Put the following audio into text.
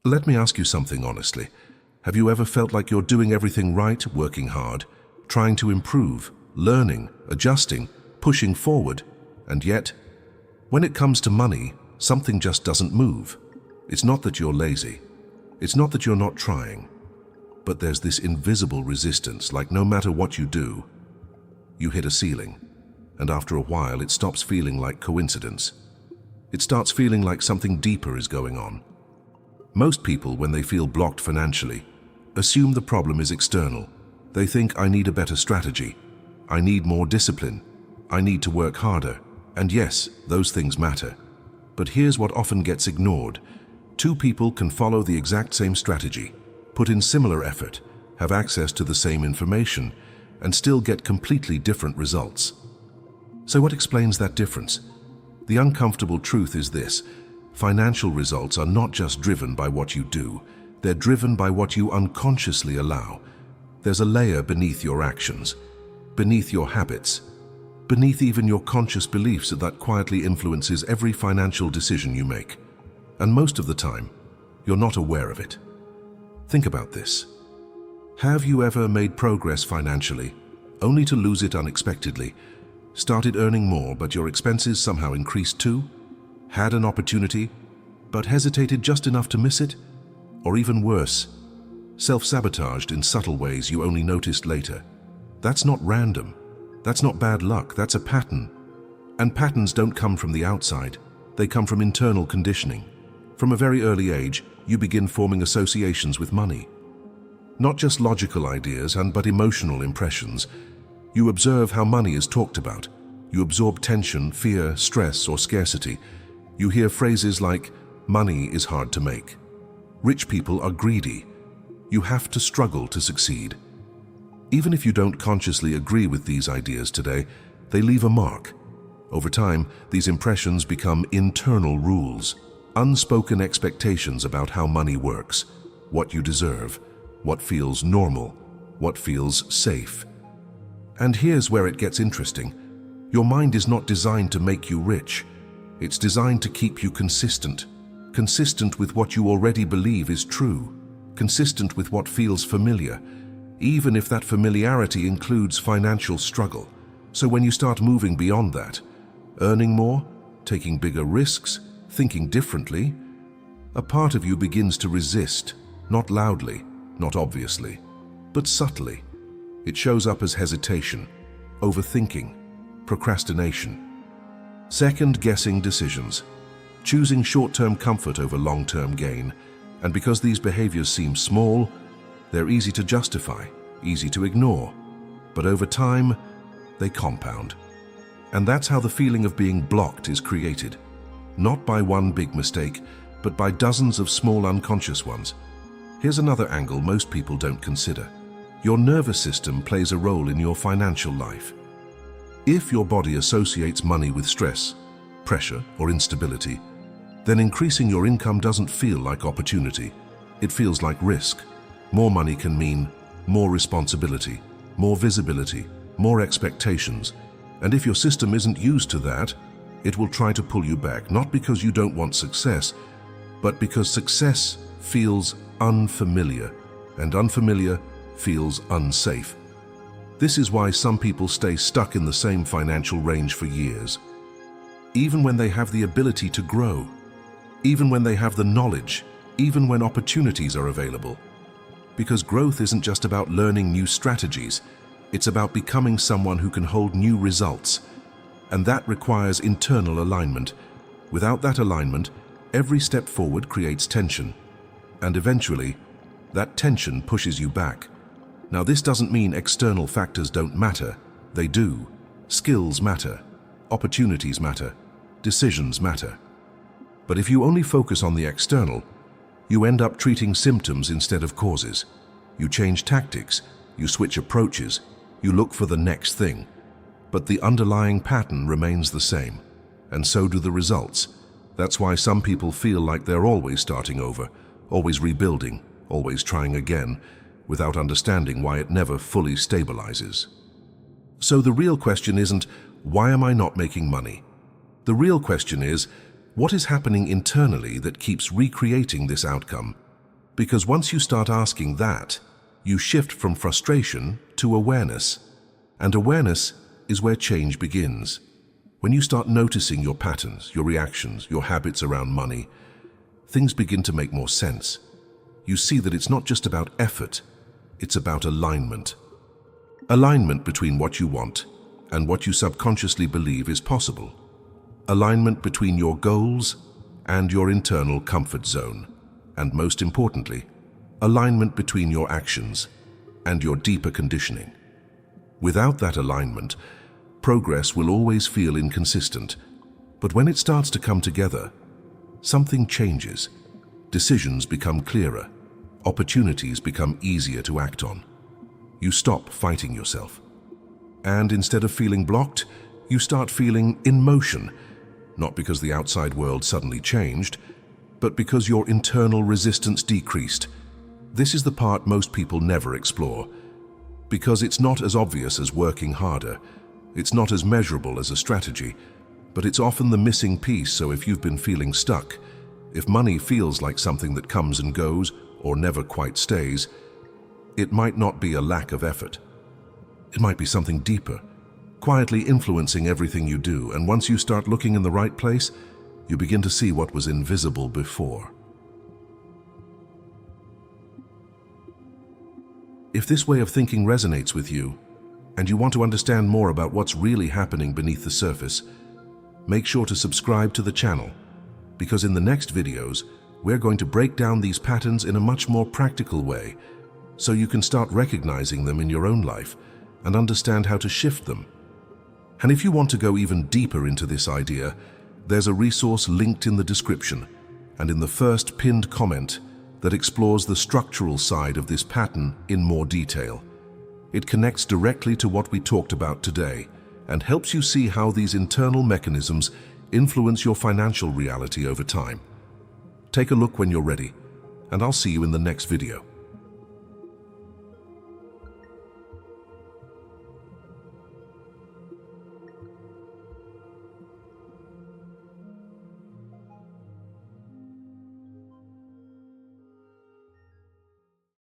Let me ask you something honestly. Have you ever felt like you're doing everything right, working hard, trying to improve, learning, adjusting, pushing forward, and yet, when it comes to money, something just doesn't move? It's not that you're lazy. It's not that you're not trying. But there's this invisible resistance, like no matter what you do, you hit a ceiling. And after a while, it stops feeling like coincidence. It starts feeling like something deeper is going on. Most people, when they feel blocked financially, assume the problem is external. They think, I need a better strategy. I need more discipline. I need to work harder. And yes, those things matter. But here's what often gets ignored. Two people can follow the exact same strategy, put in similar effort, have access to the same information, and still get completely different results. So what explains that difference? The uncomfortable truth is this: financial results are not just driven by what you do, they're driven by what you unconsciously allow. There's a layer beneath your actions, beneath your habits, beneath even your conscious beliefs that quietly influences every financial decision you make. And most of the time, you're not aware of it. Think about this. Have you ever made progress financially, only to lose it unexpectedly? Started earning more, but your expenses somehow increased too? Had an opportunity, but hesitated just enough to miss it? Or even worse, self-sabotaged in subtle ways you only noticed later. That's not random. That's not bad luck. That's a pattern. And patterns don't come from the outside. They come from internal conditioning. From a very early age, you begin forming associations with money. Not just logical ideas, but emotional impressions. You observe how money is talked about. You absorb tension, fear, stress, or scarcity. You hear phrases like, money is hard to make. Rich people are greedy. You have to struggle to succeed. Even if you don't consciously agree with these ideas today, they leave a mark. Over time, these impressions become internal rules, unspoken expectations about how money works, what you deserve, what feels normal, what feels safe. And here's where it gets interesting. Your mind is not designed to make you rich. It's designed to keep you consistent with what you already believe is true, consistent with what feels familiar, even if that familiarity includes financial struggle. So when you start moving beyond that, earning more, taking bigger risks, thinking differently, a part of you begins to resist, not loudly, not obviously, but subtly. It shows up as hesitation, overthinking, procrastination, second-guessing decisions, choosing short-term comfort over long-term gain. And because these behaviors seem small, they're easy to justify, easy to ignore. But over time, they compound. And that's how the feeling of being blocked is created. Not by one big mistake, but by dozens of small unconscious ones. Here's another angle most people don't consider. Your nervous system plays a role in your financial life. If your body associates money with stress, pressure, or instability, then increasing your income doesn't feel like opportunity. It feels like risk. More money can mean more responsibility, more visibility, more expectations. And if your system isn't used to that, it will try to pull you back, not because you don't want success, but because success feels unfamiliar, and unfamiliar feels unsafe. This is why some people stay stuck in the same financial range for years. Even when they have the ability to grow, even when they have the knowledge, even when opportunities are available. Because growth isn't just about learning new strategies, it's about becoming someone who can hold new results. And that requires internal alignment. Without that alignment, every step forward creates tension. And eventually, that tension pushes you back. Now, this doesn't mean external factors don't matter. They do. Skills matter. Opportunities matter. Decisions matter. But if you only focus on the external, you end up treating symptoms instead of causes. You change tactics, you switch approaches, you look for the next thing. But the underlying pattern remains the same, and so do the results. That's why some people feel like they're always starting over, always rebuilding, always trying again, without understanding why it never fully stabilizes. So the real question isn't, why am I not making money? The real question is, what is happening internally that keeps recreating this outcome? Because once you start asking that, you shift from frustration to awareness. And awareness is where change begins. When you start noticing your patterns, your reactions, your habits around money, things begin to make more sense. You see that it's not just about effort, it's about alignment. Alignment between what you want and what you subconsciously believe is possible. Alignment between your goals and your internal comfort zone. And most importantly, alignment between your actions and your deeper conditioning. Without that alignment, progress will always feel inconsistent. But when it starts to come together, something changes. Decisions become clearer. Opportunities become easier to act on. You stop fighting yourself. And instead of feeling blocked, you start feeling in motion, not because the outside world suddenly changed, but because your internal resistance decreased. This is the part most people never explore, because it's not as obvious as working harder. It's not as measurable as a strategy, but it's often the missing piece. So if you've been feeling stuck, if money feels like something that comes and goes or never quite stays, it might not be a lack of effort. It might be something deeper, quietly influencing everything you do. And once you start looking in the right place, you begin to see what was invisible before. If this way of thinking resonates with you, and you want to understand more about what's really happening beneath the surface, make sure to subscribe to the channel, because in the next videos, we're going to break down these patterns in a much more practical way, so you can start recognizing them in your own life and understand how to shift them. And if you want to go even deeper into this idea, there's a resource linked in the description and in the first pinned comment that explores the structural side of this pattern in more detail. It connects directly to what we talked about today and helps you see how these internal mechanisms influence your financial reality over time. Take a look when you're ready, and I'll see you in the next video.